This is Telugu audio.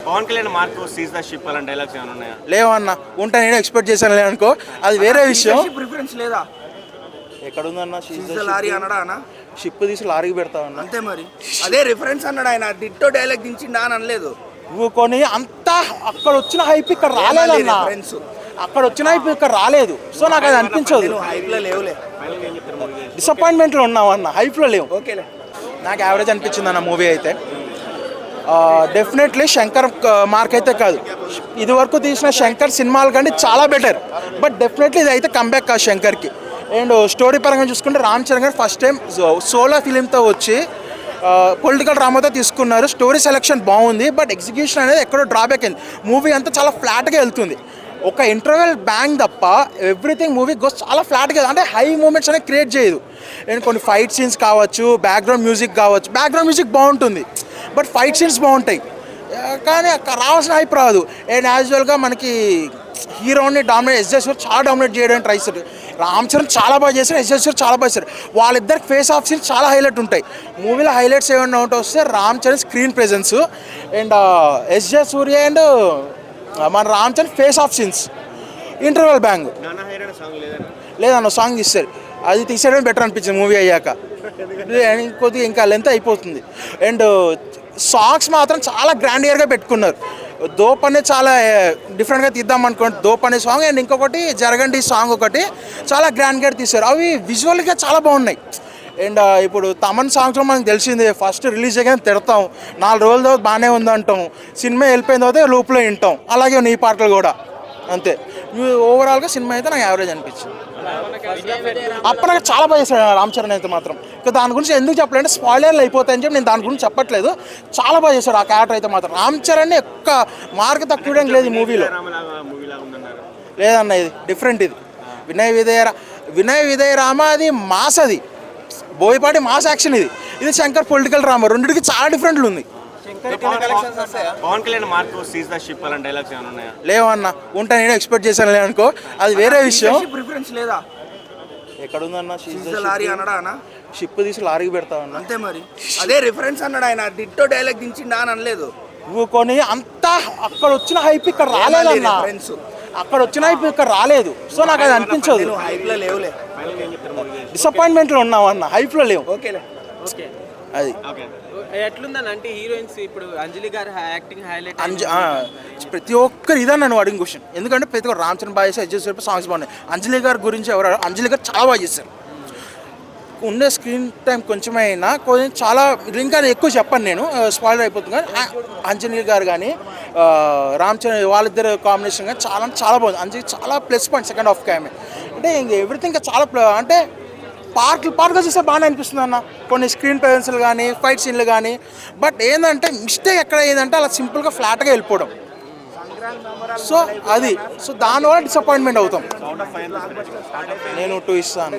Pawan Kalyan mark seize the ship అలాంటి డైలాగ్స్ ఏమైనా ఉన్నాయా? లేవన్నా ఉంటా, నేను ఎక్స్పెక్ట్ చేశాను అనుకో, అది వేరే విషయం. ప్రిఫరెన్స్ లేదా? ఎక్కడుందన్న లారీ అన్నాడా అన్న? షిప్ తీసి లారీకి పెడతావన్నా అంతే మరి, అదే రిఫరెన్స్ అన్నాడు ఆయన. డిట్టో డైలాగ్ దించిండా అని అనలేదు. కొని అంతా అక్కడ వచ్చిన హైప్ ఇక్కడ రాలేదన్నా, అక్కడ వచ్చిన హైప్ ఇక్కడ రాలేదు. సో నాకు అది అనిపించదు. డిసప్పాయింట్మెంట్లో ఉన్నావు అన్న, హైప్లో లేవు. ఓకేలే, నాకు యావరేజ్ అనిపించింది అన్న మూవీ అయితే. డెఫినెట్లీ శంకర్ మార్క్ అయితే కాదు, ఇది వరకు తీసిన శంకర్ సినిమాల కంటే చాలా బెటర్. బట్ డెఫినెట్లీ ఇది అయితే కంబ్యాక్ కాదు శంకర్కి. అండ్ స్టోరీ పరంగా చూసుకుంటే రామ్ చరణ్ గారు ఫస్ట్ టైం సోలో ఫిలింతో వచ్చి పొలిటికల్ డ్రామాతో తీసుకున్నారు. స్టోరీ సెలెక్షన్ బాగుంది, బట్ ఎగ్జిక్యూషన్ అనేది ఎక్కడో డ్రాబ్యాక్ అయింది. మూవీ అంతా చాలా ఫ్లాట్గా వెళ్తుంది. ఒక ఇంటర్వెల్ బ్యాంగ్ తప్ప ఎవ్రీథింగ్ మూవీ గోస్ చాలా ఫ్లాట్గా, అంటే హై మూమెంట్స్ అనేది క్రియేట్ చేయదు. అండ్ కొన్ని ఫైట్ సీన్స్ కావచ్చు, బ్యాక్గ్రౌండ్ మ్యూజిక్ కావచ్చు, బ్యాక్గ్రౌండ్ మ్యూజిక్ బాగుంటుంది, బట్ ఫైట్ సీన్స్ బాగుంటాయి కానీ రావాల్సిన హైప్ రాదు. అండ్ యాజువల్గా మనకి హీరోని డామినేట్ ఎస్జేశ్వర్ చాలా డామినేట్ చేయడానికి ట్రై చేశారు. రామ్ చరణ్ చాలా బాగా చేశారు, ఎస్జేశ్వర్ చాలా బాగా చేశారు. వాళ్ళిద్దరికి ఫేస్ ఆఫ్ సీన్స్ చాలా హైలైట్ ఉంటాయి. మూవీలో హైలైట్స్ ఏమన్నా ఉంటే వస్తే Ram Charan screen presence and SJ Surya and మన Ram Charan face off scenes. Interval bang లేదన్న, సాంగ్ తీస్తారు, అది తీసేయడం బెటర్ అనిపించింది మూవీ అయ్యాక. కొద్దిగా ఇంకా లెంత్ అయిపోతుంది. అండ్ సాంగ్స్ మాత్రం చాలా గ్రాండియర్గా పెట్టుకున్నారు. దోప్ అనేది చాలా డిఫరెంట్గా తీద్దాం అనుకోండి, దోప్ అనే సాంగ్. అండ్ ఇంకొకటి జరగండి సాంగ్ ఒకటి చాలా గ్రాండ్గా తీశారు. అవి విజువల్గా చాలా బాగున్నాయి. అండ్ ఇప్పుడు తమన్ సాంగ్స్లో మనకు తెలిసింది, ఫస్ట్ రిలీజ్ చేయగానే తిడతాం, 4 రోజుల తర్వాత బాగానే ఉందంటాం, సినిమా వెళ్ళిపోయిన తర్వాత లోపల వింటాం. అలాగే నీ పాటలు కూడా అంతే. ఓవరాల్గా సినిమా అయితే నాకు యావరేజ్ అనిపించింది. అప్పటికి చాలా బాగా చేశాడు రామ్ చరణ్ అయితే మాత్రం. ఇంకా దాని గురించి ఎందుకు చెప్పలేంటే స్పాయిలర్లు అయిపోతాయని చెప్పి నేను దాని గురించి చెప్పట్లేదు. చాలా బాగా చేశాడు ఆ క్యారెక్టర్ అయితే మాత్రం. రామ్ చరణ్ ఒక్క మార్క్ తక్కువ లేదు ఈ మూవీలో. లేదన్న, ఇది డిఫరెంట్. ఇది వినయ విధేయ రామ, అది మాస్, అది బోయపాటి మాస్ యాక్షన్. ఇది శంకర్ పొలిటికల్ డ్రామా. రెండింటికి చాలా డిఫరెంట్లు ఉంది. Pawan Kalyan mark seize the ship అలాంటి డైలాగ్స్ ఏమైనా ఉన్నాయా? లేవన్నా ఉంటా, నేను ఎక్స్పెక్ట్ చేశాను అనుకో, అది వేరే విషయం. ప్రిఫరెన్స్ లేదా? ఎక్కడుందన్న లారీ అన్నాడా అన్న? షిప్ తీసి లారీకి పెడతావన్నా. అంతే మరి, అదే రిఫరెన్స్ అన్నాడు ఆయన. డిట్టో డైలాగ్ దించిండా అని అనలేదు. కొని అంతా అక్కడ వచ్చిన హైప్ ఇక్కడ రాలేదన్నా, అక్కడ వచ్చిన హైప్ ఇక్కడ రాలేదు. సో నాకు అది అనిపించదు. డిసప్పాయింట్మెంట్లో ఉన్నావు అన్న, హైప్లో లేవు. ఓకేలే, అది ఎట్లుందని అంటే హీరోయిన్స్ ఇప్పుడు అంజలి గారు యాక్టింగ్ హైలైట్. ప్రతి ఒక్కరు ఇదే నన్ను అడిగిన క్వశ్చన్. ఎందుకంటే ప్రతి ఒక్కరు రామ్ చరణ్ బాగా చేసి అడ్జస్ట్ చేసి సాంగ్స్ బాగున్నాయి. అంజలి గారి గురించి ఎవరు? అంజలి గారు చాలా బాగా చేశారు. ఉండే స్క్రీన్ టైం కొంచెమైనా కొంచెం చాలా, ఇంకా ఎక్కువ చెప్పను నేను, స్పాయిలర్ అయిపోతుంది. కానీ అంజలి గారు కానీ రామ్ చరణ్ వాళ్ళిద్దరు కాంబినేషన్ కానీ చాలా బాగుంది. అంజలి చాలా ప్లస్ పాయింట్ సెకండ్ హాఫ్ ఆమె. అంటే ఇంక ఎవ్రీథింగ్ ఇంకా చాలా అంటే పార్ట్గా చూస్తే బాగానే అనిపిస్తుంది అన్న. కొన్ని స్క్రీన్ ప్రెజెన్స్లు కానీ ఫైట్ సీన్లు కానీ. బట్ ఏంటంటే మిస్టేక్ ఎక్కడ ఏంటంటే అలా సింపుల్గా ఫ్లాట్గా వెళ్ళిపోవడం. సో అది, సో దానివల్ల డిసప్పాయింట్మెంట్ అవుతాం. నేను 2 ఇస్తాను.